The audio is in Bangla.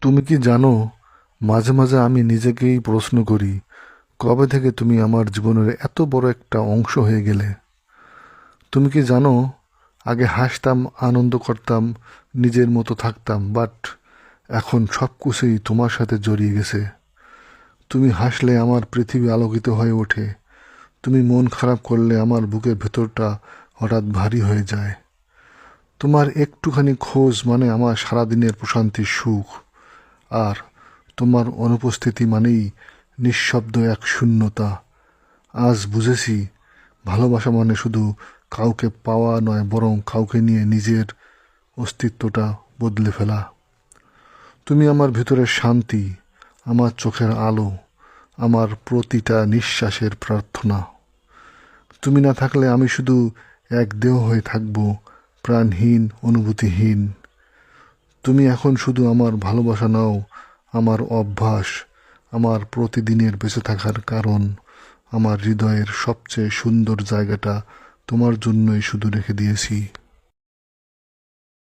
তুমি কি জানো, মাঝে মাঝে আমি নিজেকেই প্রশ্ন করি, কবে থেকে তুমি আমার জীবনের এত বড় একটা অংশ হয়ে গেলে। তুমি কি জানো, আগে হাসতাম, আনন্দ করতাম, নিজের মতো থাকতাম, বাট এখন সব কিছুই তোমার সাথে জড়িয়ে গেছে। তুমি হাসলে আমার পৃথিবী আলোকিত হয়ে ওঠে, তুমি মন খারাপ করলে আমার বুকের ভেতরটা হঠাৎ ভারী হয়ে যায়। তোমার একটুখানি খোঁজ মানে আমার সারাদিনের প্রশান্তির সুখ। আর তোমার অনুপস্থিতি মানেই নিঃশব্দ এক শূন্যতা। আজ বুঝেছি, ভালোবাসা মানে শুধু কাউকে পাওয়া নয়, বরং কাউকে নিয়ে নিজের অস্তিত্বটা বদলে ফেলা। তুমি আমার ভিতরের শান্তি, আমার চোখের আলো, আমার প্রতিটা নিঃশ্বাসের প্রার্থনা। তুমি না থাকলে আমি শুধু এক দেহ হয়ে থাকব, প্রাণহীন, অনুভূতিহীন। তুমি এখন শুধু আমার ভালোবাসা নাও, আমার অভ্যাস, আমার প্রতিদিনের বেঁচে থাকার কারণ। আমার হৃদয়ের সবচেয়ে সুন্দর জায়গাটা তোমার জন্যই শুধু রেখে দিয়েছি।